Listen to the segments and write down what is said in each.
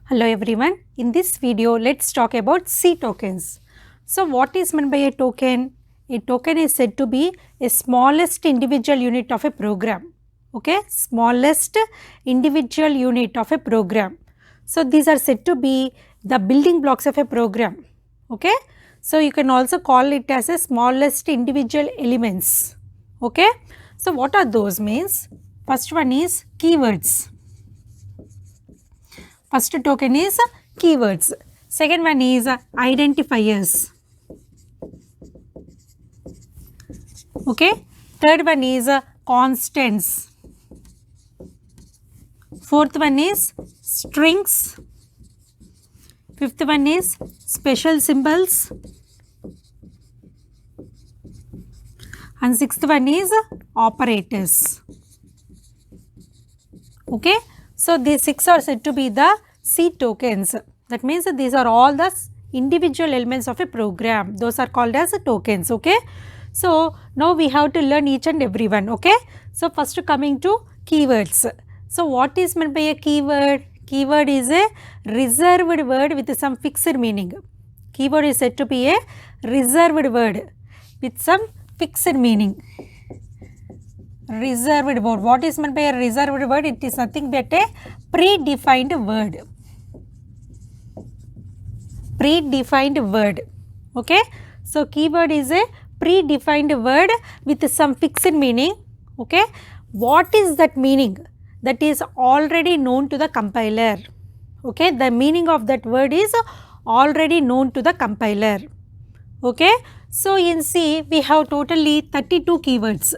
Hello everyone, in this video let's talk about C tokens. So what is meant by a token? A token is said to be a smallest individual unit of a program, okay, smallest individual unit of a program. So these are said to be the building blocks of a program, okay. So you can also call it as a smallest individual elements, okay. So what are those means? First one is keywords. First token is keywords. Second one is identifiers. Okay. Third one is constants. Fourth one is strings. Fifth one is special symbols. And sixth one is operators. Okay. So these six are said to be the C tokens. That means that these are all the individual elements of a program. Those are called as tokens. Okay. So now we have to learn each and every one. Okay. So first coming to keywords. So what is meant by a keyword? Keyword is a reserved word with some fixed meaning. Keyword is said to be a reserved word with some fixed meaning. Reserved word. What is meant by a reserved word? It is nothing but a predefined word. Predefined word. Okay. So keyword is a predefined word with some fixed meaning. Okay. What is that meaning? That is already known to the compiler. Okay. The meaning of that word is already known to the compiler. Okay. So in C we have totally 32 keywords.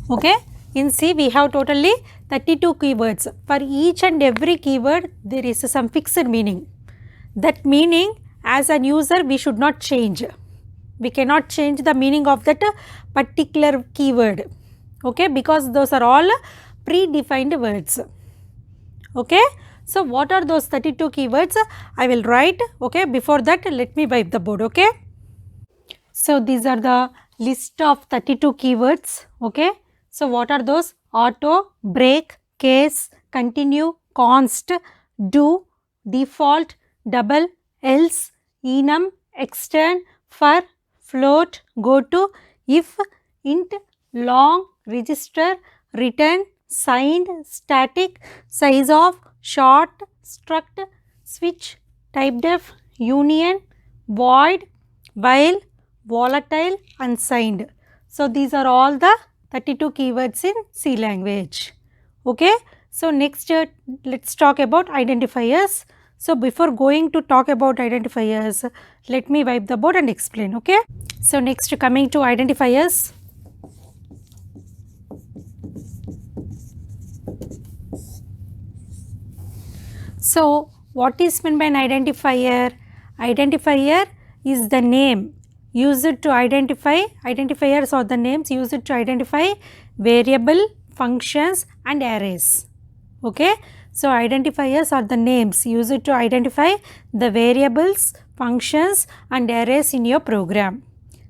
Okay. In C we have totally 32 keywords. For each and every keyword there is some fixed meaning. That meaning as an user we should not change. We cannot change the meaning of that particular keyword. Okay. Because those are all predefined words. Okay. So what are those 32 keywords? I will write. Okay. Before that let me wipe the board. Okay. So these are the list of 32 keywords. Okay. So what are those? Auto, break, case, continue, const, do, default, double, else, enum, extend, for, float, go to, if, int, long, register, return, signed, static, size of, short, struct, switch, typedef, union, void, while, volatile, unsigned. So these are all the 32 keywords in C language. Okay. So next let's talk about identifiers. So before going to talk about identifiers, let me wipe the board and explain. Okay. So next coming to identifiers. So what is meant by an identifier? Identifier is the name used to identify, identifiers are the names used to identify variable, functions and arrays. Okay. So identifiers are the names used to identify the variables, functions and arrays in your program.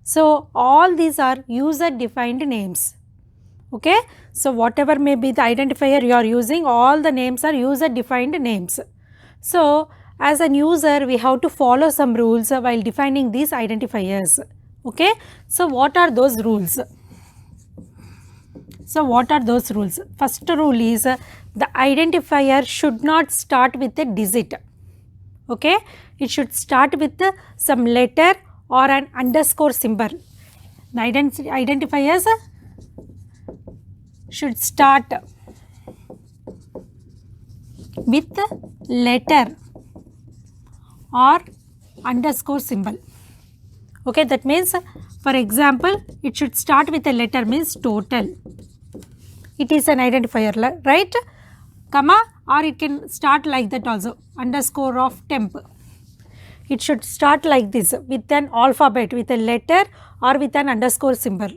So all these are user defined names. Okay. So whatever may be the identifier you are using, all the names are user defined names. So as an user we have to follow some rules while defining these identifiers. Okay. So what are those rules? So what are those rules? First rule is the identifier should not start with a digit. Okay. It should start with some letter or an underscore symbol. The identifiers should start with letter or underscore symbol. Okay, that means for example it should start with a letter means total. It is an identifier, right? Comma, or it can start like that also, underscore of temp. It should start like this with an alphabet, with a letter or with an underscore symbol.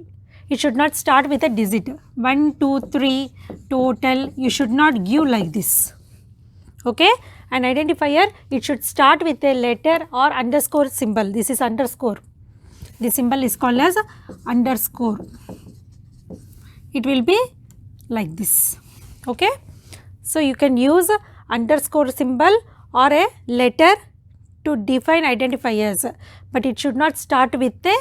It should not start with a digit. 1, 2, 3, total. You should not give like this. Okay. An identifier, it should start with a letter or underscore symbol. This is underscore. The symbol is called as underscore. It will be like this. Okay. So you can use underscore symbol or a letter to define identifiers, but it should not start with a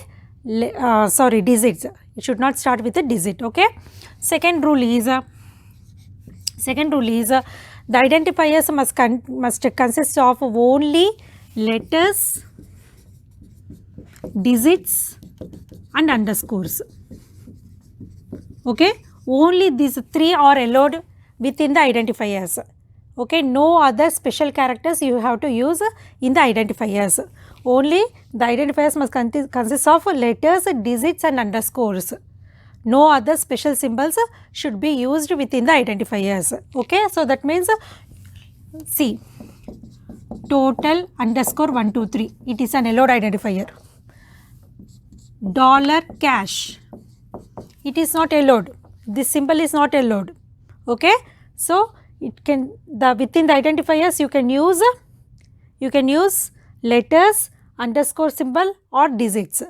digits. It should not start with a digit. Okay. Second rule is the identifiers must consist of only letters, digits and underscores. Okay, only these three are allowed within the identifiers. Okay, no other special characters you have to use in the identifiers. Only the identifiers must consist of letters, digits and underscores. No other special symbols should be used within the identifiers. Okay, so that means see, total underscore 123, it is an allowed identifier. Dollar cash, it is not allowed. This symbol is not allowed. Okay, so it can within the identifiers you can use letters, underscore symbol or digits.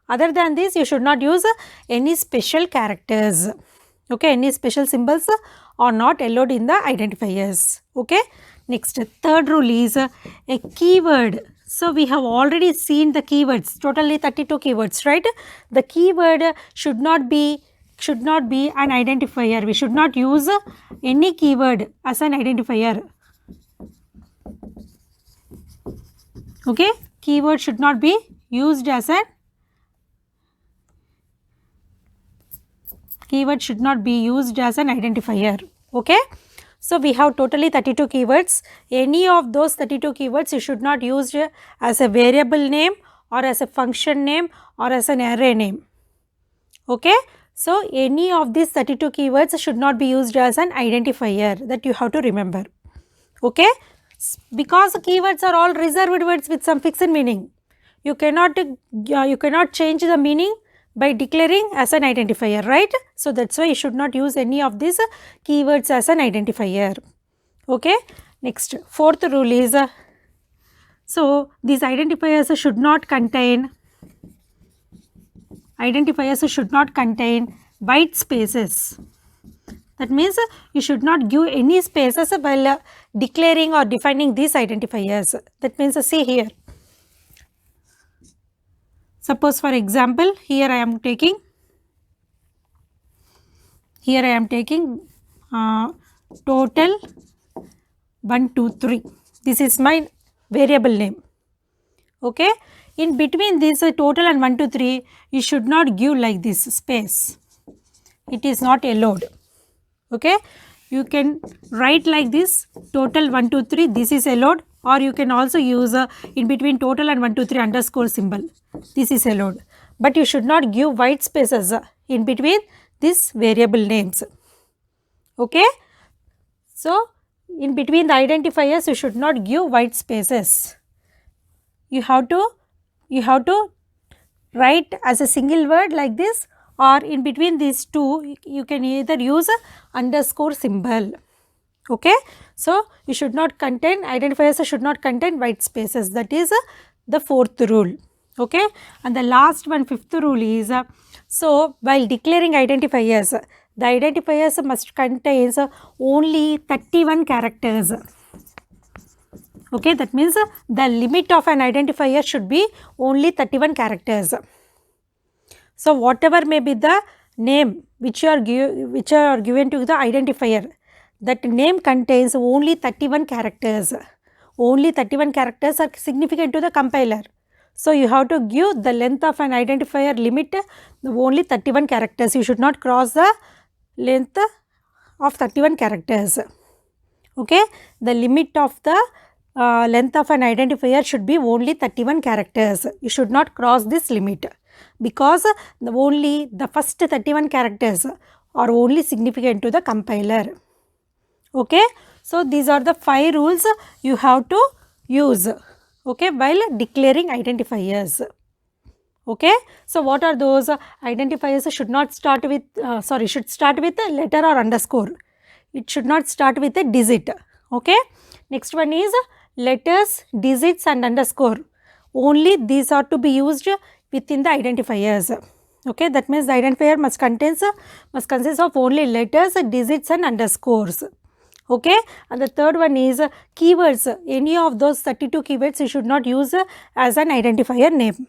Other than this, you should not use any special characters. Okay, any special symbols are not allowed in the identifiers. Okay, next third rule is a keyword. So we have already seen the keywords, totally 32 keywords, right? The keyword should not be an identifier. We should not use any keyword as an identifier. Okay, keyword should not be used as an identifier. Okay, so we have totally 32 keywords. Any of those 32 keywords you should not use as a variable name or as a function name or as an array name. Okay, so any of these 32 keywords should not be used as an identifier, that you have to remember. Okay, because keywords are all reserved words with some fixed meaning. You cannot change the meaning by declaring as an identifier, right? So that's why you should not use any of these keywords as an identifier. Okay, next fourth rule is so these identifiers should not contain white spaces. That means you should not give any spaces while declaring or defining these identifiers. That means see here. Suppose for example, here I am taking total 123. This is my variable name. Okay, in between this total and 123, you should not give like this space. It is not allowed. Okay, you can write like this, total 123, this is allowed, or you can also use in between total and 123 underscore symbol. This is allowed, but you should not give white spaces in between these variable names. Okay, so in between the identifiers you should not give white spaces. You have to write as a single word like this, or in between these two you can either use underscore symbol. Okay, so you should not contain, identifiers should not contain white spaces. That is the fourth rule. Okay, and the last one, fifth rule is so while declaring identifiers, the identifiers must contain only 31 characters. Okay, that means the limit of an identifier should be only 31 characters. So whatever may be the name which are given to the identifier, that name contains only 31 characters. Only 31 characters are significant to the compiler. So you have to give the length of an identifier limit only 31 characters. You should not cross the length of 31 characters. Okay, the limit of the length of an identifier should be only 31 characters. You should not cross this limit, because only the first 31 characters are only significant to the compiler. Okay, so these are the 5 rules you have to use, okay, while declaring identifiers. Okay, so what are those? Identifiers should not start with should start with a letter or underscore. It should not start with a digit. Okay, next one is letters, digits and underscore. Only these are to be used within the identifiers. Okay, that means the identifier must consist of only letters, digits and underscores. Okay, and the third one is keywords. Any of those 32 keywords you should not use as an identifier name.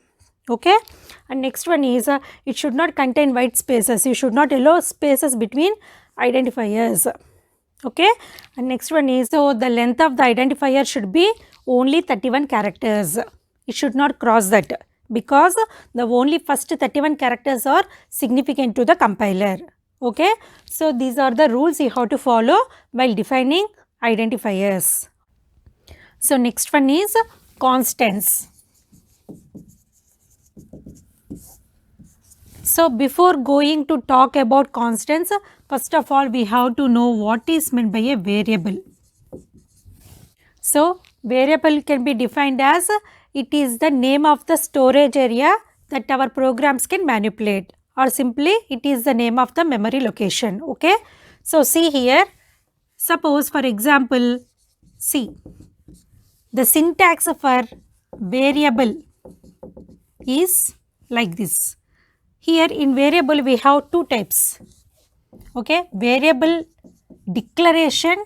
Okay, and next one is it should not contain white spaces. You should not allow spaces between identifiers. Okay, and next one is, so the length of the identifier should be only 31 characters. It should not cross that, because the only first 31 characters are significant to the compiler. Okay, so these are the rules you have to follow while defining identifiers. So next one is constants. So before going to talk about constants, first of all we have to know what is meant by a variable. So variable can be defined as it is the name of the storage area that our programs can manipulate, or simply it is the name of the memory location. Okay, so see here, suppose for example, see the syntax for variable is like this. Here in variable we have two types. Okay, variable declaration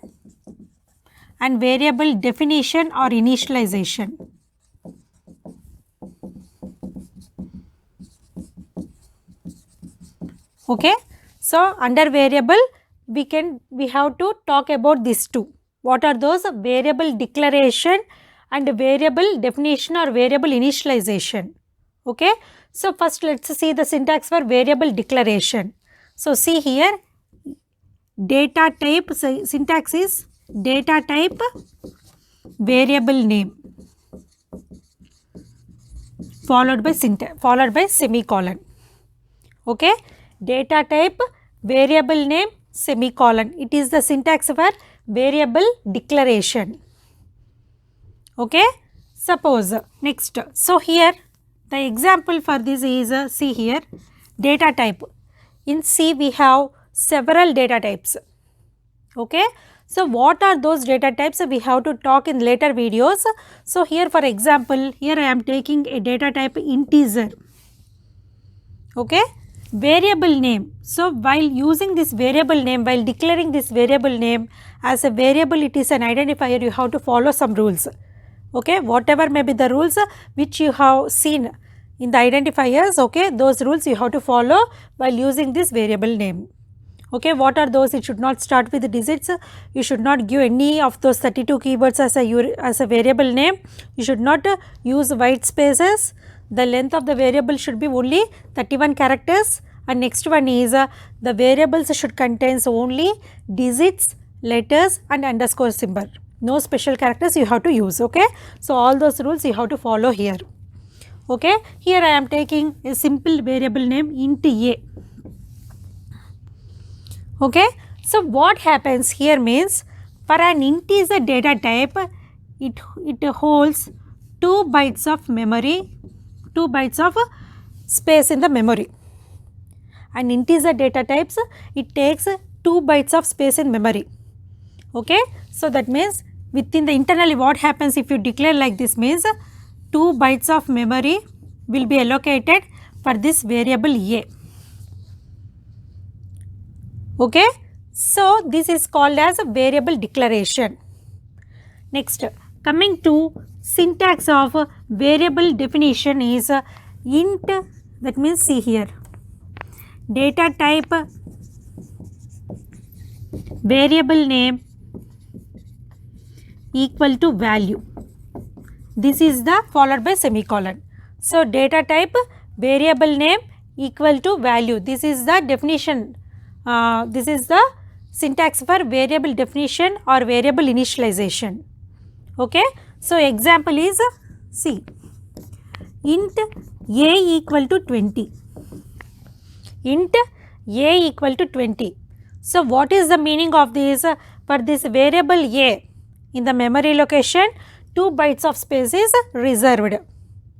and variable definition or initialization. Okay, so under variable we have to talk about these two. What are those? Variable declaration and variable definition or variable initialization. Okay, so first let us see the syntax for variable declaration. So see here, data type, syntax is data type variable name followed by semicolon. Okay, data type variable name semicolon. It is the syntax for variable declaration. Okay, suppose next. So here the example for this is see here, data type. In C we have several data types. Okay, so what are those data types? We have to talk in later videos. So here for example, here I am taking a data type integer. Okay, variable name. So while using this variable name, while declaring this variable name as a variable, it is an identifier, you have to follow some rules. Okay, whatever may be the rules which you have seen in the identifiers, okay, those rules you have to follow while using this variable name. Okay, what are those? It should not start with digits. You should not give any of those 32 keywords as a variable name. You should not use white spaces. The length of the variable should be only 31 characters, and next one is the variables should contain only digits, letters and underscore symbol. No special characters you have to use. Okay, so all those rules you have to follow here. Okay, here I am taking a simple variable name int a. Okay, so what happens here means, for an integer data type, it holds 2 bytes of memory, 2 bytes of space in the memory. And integer data types, it takes 2 bytes of space in memory. Okay, so that means within the internally what happens if you declare like this means 2 bytes of memory will be allocated for this variable a. Okay, so this is called as a variable declaration. Next, coming to syntax of variable definition is int, that means see here, data type variable name equal to value. This is the followed by semicolon. So data type variable name equal to value. This is the definition. This is the syntax for variable definition or variable initialization. Okay, so example is see, int a equal to 20. Int a equal to 20. So what is the meaning of this? For this variable a, in the memory location 2 bytes of space is reserved.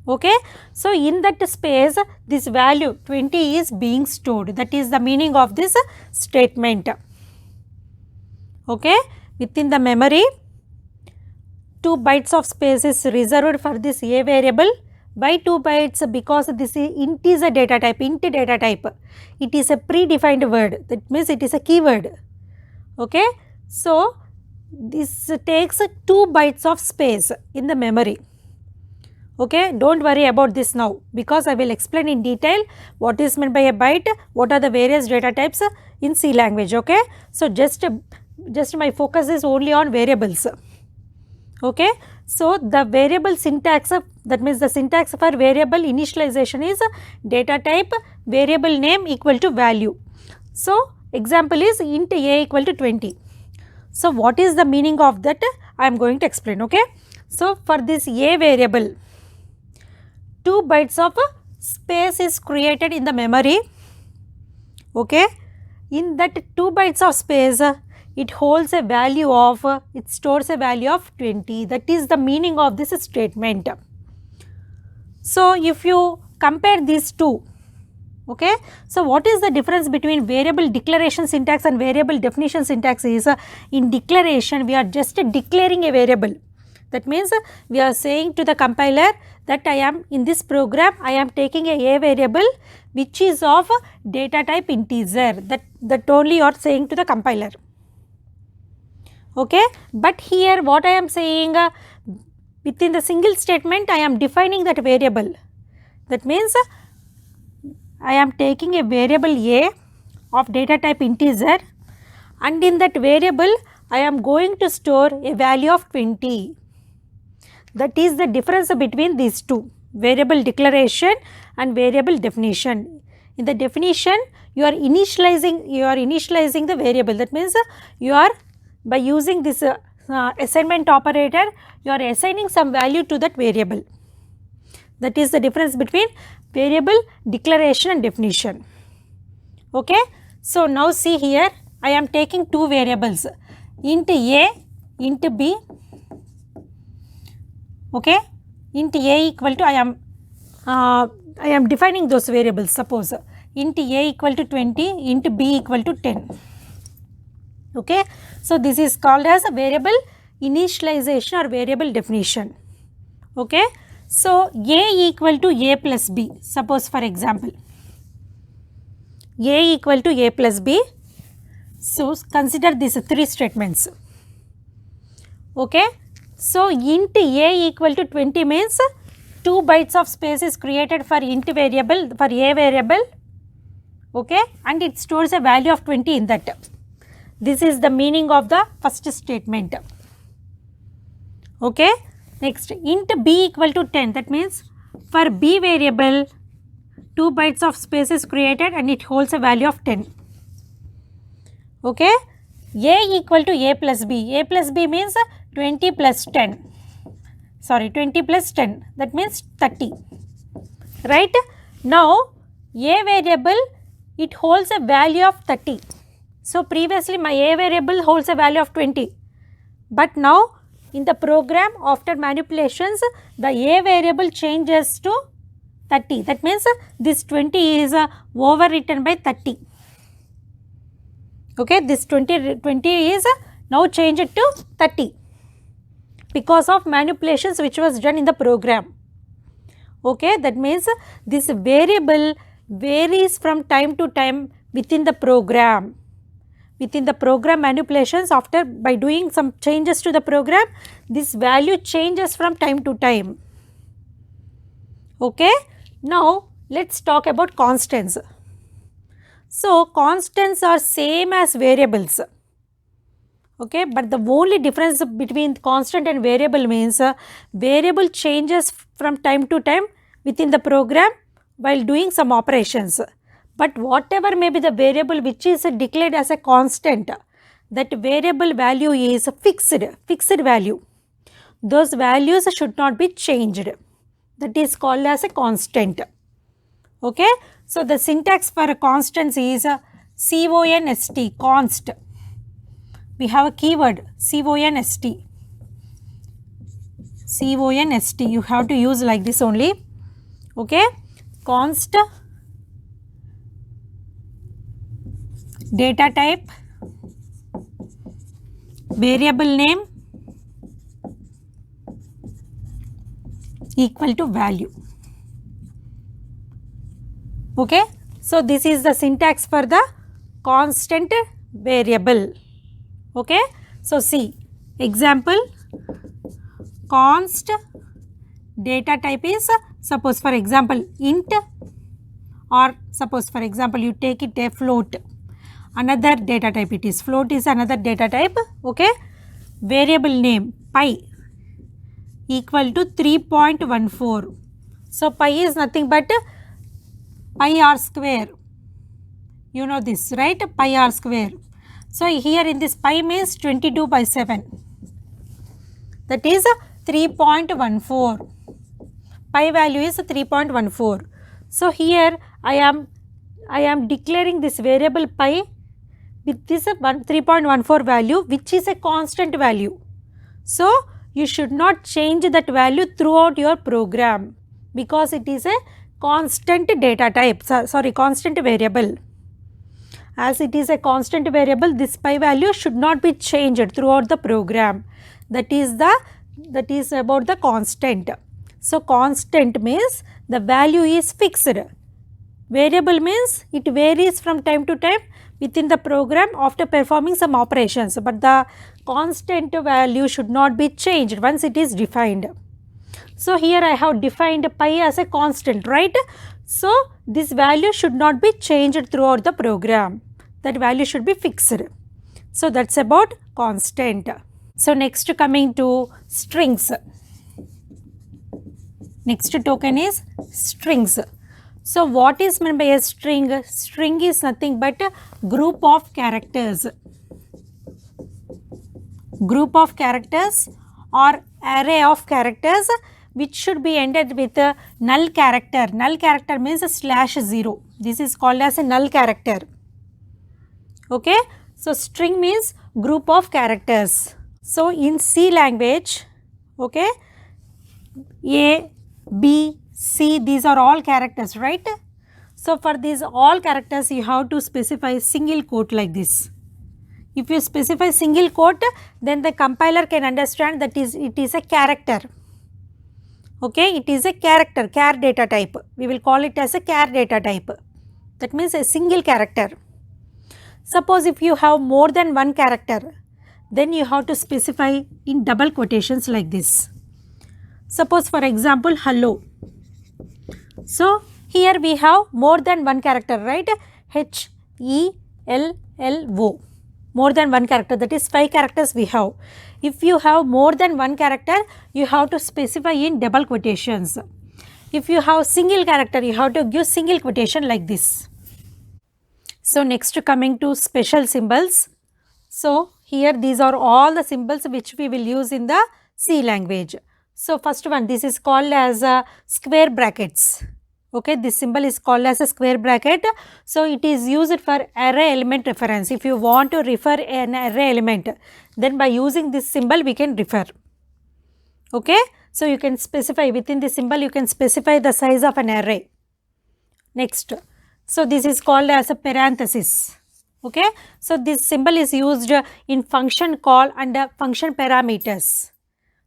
Okay, so in that space this value 20 is being stored. That is the meaning of this statement. Okay, within the memory 2 bytes of space is reserved for this a variable. Why 2 bytes? Because this int is a data type, int data type. It is a predefined word, that means it is a keyword. Okay, so this takes 2 bytes of space in the memory. Okay, don't worry about this now, because I will explain in detail what is meant by a byte, what are the various data types in C language. Okay, so just my focus is only on variables. Okay, so the variable syntax, that means the syntax for variable initialization is data type variable name equal to value. So example is int a equal to 20. So what is the meaning of that? I am going to explain. Okay, so for this a variable, 2 bytes of space is created in the memory. Okay, in that 2 bytes of space, it holds a value of, it stores a value of 20. That is the meaning of this statement. So if you compare these two, okay, so what is the difference between variable declaration syntax and variable definition syntax is, in declaration we are just declaring a variable. That means we are saying to the compiler that I am in this program, I am taking a variable which is of data type integer, that only you are saying to the compiler. Okay, but here what I am saying, within the single statement I am defining that variable. That means I am taking a variable a of data type integer, and in that variable I am going to store a value of 20. That is the difference between these two, variable declaration and variable definition. In the definition you are initializing the variable. That means you are, by using this assignment operator, you are assigning some value to that variable. That is the difference between variable declaration and definition. Okay, so now see here, I am taking two variables, int a, int b. Okay, int a equal to, I am defining those variables. Suppose int a equal to 20, int b equal to 10. Okay, so this is called as a variable initialization or variable definition. Okay, so a equal to a plus b. Suppose for example, a equal to a plus b. So consider these three statements. Okay, so int a equal to 20 means 2 bytes of space is created for int variable, for a variable. Okay, and it stores a value of 20 in that. This is the meaning of the first statement. Okay, next int b equal to 10. That means for b variable 2 bytes of space is created and it holds a value of 10. Okay, a equal to a plus b. A plus b means 20 plus 10. Sorry, 20 plus 10. That means 30. Right? Now a variable, it holds a value of 30. So previously my a variable holds a value of 20, but now in the program after manipulations the a variable changes to 30. That means this 20 is overwritten by 30. Okay, this 20 is now changed to 30 because of manipulations which was done in the program. Okay, that means this variable varies from time to time within the program. Within the program manipulations, after by doing some changes to the program, this value changes from time to time. Okay, now let's talk about constants. So constants are same as variables. Okay, but the only difference between constant and variable means variable changes from time to time within the program while doing some operations. But whatever may be the variable which is declared as a constant, that variable value is fixed value. Those values should not be changed. That is called as a constant. Okay, so the syntax for a constant is const, const. We have a keyword const. Const, you have to use like this only. Okay, const data type variable name equal to value. Okay, so this is the syntax for the constant variable. Okay, so see, Example, const data type is suppose for example int, or suppose for example you take it a float, another data type it is, float is another data type, okay. Variable name pi equal to 3.14. So pi is nothing but pi r square, you know this, right, pi r square. So here in this pi means 22/7, that is 3.14, pi value is 3.14. So here I am declaring this variable pi with this 3.14 value, which is a constant value. So you should not change that value throughout your program, because it is a constant data type, constant variable. As it is a constant variable, this pi value should not be changed throughout the program. That is about the constant. So constant means the value is fixed. Variable means it varies from time to time within the program after performing some operations, but the constant value should not be changed once it is defined. So here I have defined pi as a constant, right? So this value should not be changed throughout the program. That value should be fixed. So that's about constant. So next coming to strings. Next token is strings. So what is meant by a string? String is nothing but a group of characters. Group of characters or array of characters which should be ended with a null character. Null character means a /0. This is called as a null character. Okay. So string means group of characters. So in C language, okay, A, B, C, these are all characters, right? So for these all characters you have to specify single quote like this. If you specify single quote, then the compiler can understand that it is a character. Okay, it is a character, char data type. We will call it as a char data type. That means a single character. Suppose if you have more than one character, then you have to specify in double quotations like this. Suppose for example hello. So here we have more than one character, right? HELLO. More than one character, that is 5 characters we have. If you have more than one character, you have to specify in double quotations. If you have single character, you have to give single quotation like this. So next coming to special symbols. So here these are all the symbols which we will use in the C language. So first one, this is called as square brackets. Okay, this symbol is called as a square bracket. So it is used for array element reference. If you want to refer an array element, then by using this symbol we can refer. Okay, so you can specify within this symbol, you can specify the size of an array. Next, so this is called as a parenthesis. Okay, so this symbol is used in function call and function parameters.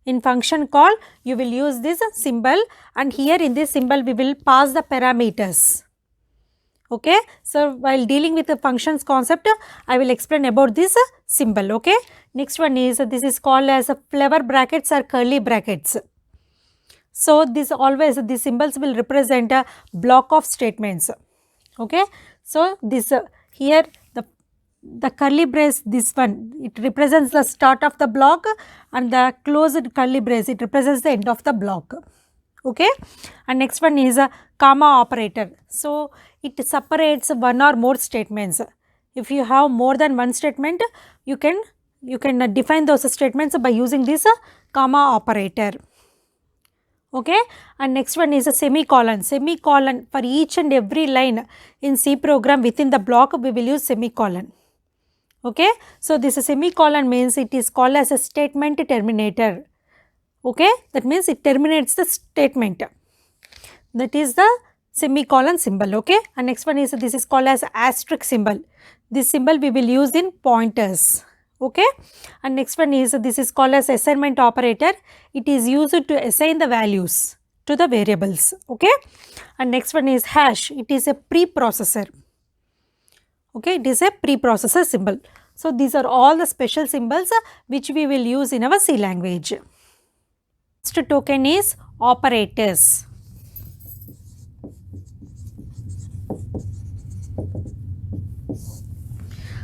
In function call, you will use this symbol, and here in this symbol we will pass the parameters. Okay, so while dealing with the functions concept, I will explain about this symbol. Okay, next one is this is called as flower brackets or curly brackets. So this always these symbols will represent a block of statements. Okay, so this here the curly brace, this one, it represents the start of the block, and the closed curly brace, it represents the end of the block. Okay, and next one is a comma operator. So it separates one or more statements. If you have more than one statement, you can define those statements by using this comma operator. Okay, and next one is a semicolon. Semicolon, for each and every line in C program within the block we will use semicolon. Okay, so this semicolon means it is called as a statement terminator. Okay, that means it terminates the statement. That is the semicolon symbol. Okay, and next one is this is called as asterisk symbol. This symbol we will use in pointers. Okay, and next one is this is called as assignment operator. It is used to assign the values to the variables. Okay, and next one is hash. It is a preprocessor. Okay, it is a preprocessor symbol. So these are all the special symbols which we will use in our C language. Next token is operators.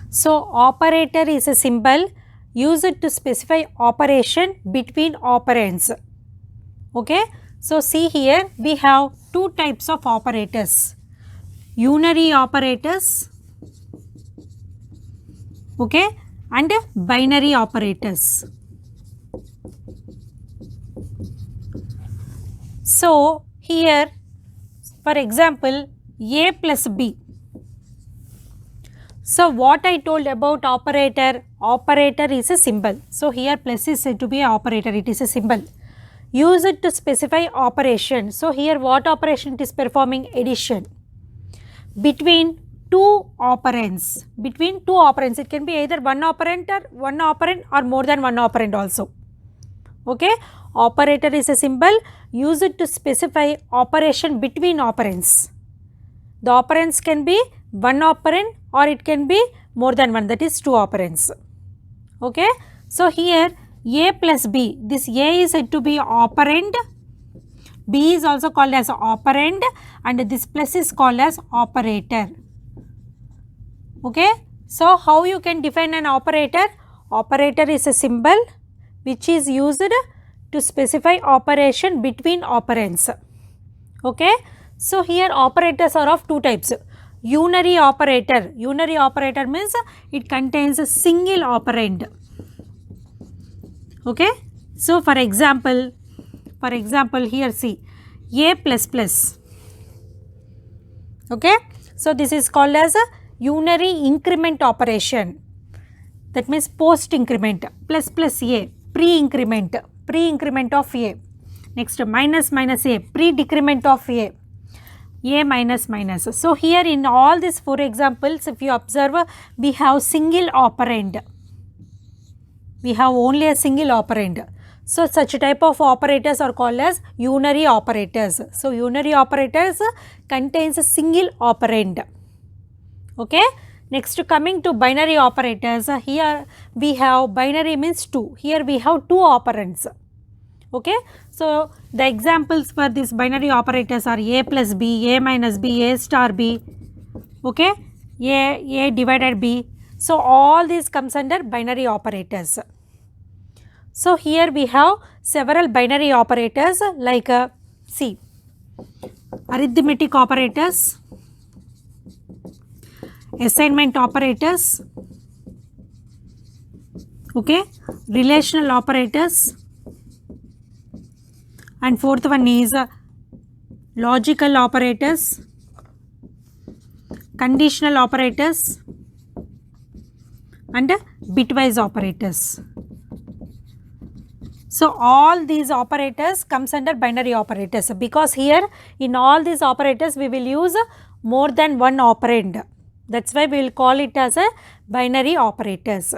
So operator is a symbol used to specify operation between operands. Okay. So see here we have two types of operators, unary operators, okay, and binary operators. So here for example A plus B. So what I told about operator, operator is a symbol. So here plus is said to be an operator, it is a symbol. Use it to specify operation. So here what operation it is performing? Addition. Between two operands. Between two operands. It can be either one operand or more than one operand also. Okay. Operator is a symbol. Use it to specify operation between operands. The operands can be one operand or it can be more than one, that is two operands. Okay. So here A plus B, this A is said to be operand, B is also called as operand, and this plus is called as operator. Okay. So how you can define an operator? Operator is a symbol which is used to specify operation between operands. Okay. So here operators are of two types. Unary operator. Unary operator means it contains a single operand. Okay. So for example here see A plus plus. Okay. So this is called as a unary increment operation. That means post increment, plus plus A, pre-increment of A. Next minus minus A, pre-decrement of A minus minus. So here in all these four examples, if you observe, we have single operand. We have only a single operand. So such type of operators are called as unary operators. So unary operators contains a single operand. Okay. Next coming to binary operators, here we have binary means two. Here we have two operands. Okay. So the examples for these binary operators are A plus B, A minus B, A star B, okay, A divided B. So all these comes under binary operators. So here we have several binary operators like see, arithmetic operators, assignment operators, okay, relational operators, and fourth one is logical operators, conditional operators, and bitwise operators. So all these operators comes under binary operators, because here in all these operators we will use more than one operand. That's why we will call it as a binary operators.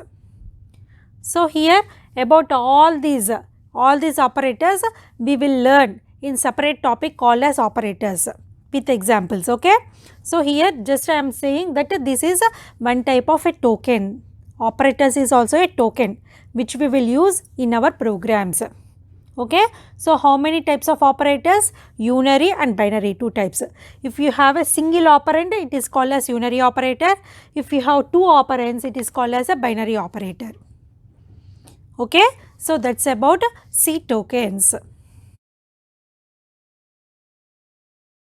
So here about all these operators we will learn in separate topic called as operators with examples. Okay. So here just I am saying that this is one type of a token. Operators is also a token which we will use in our programs. Okay. So how many types of operators? Unary and binary, two types. If you have a single operand, it is called as unary operator. If you have two operands, it is called as a binary operator. Okay. So that's about C tokens.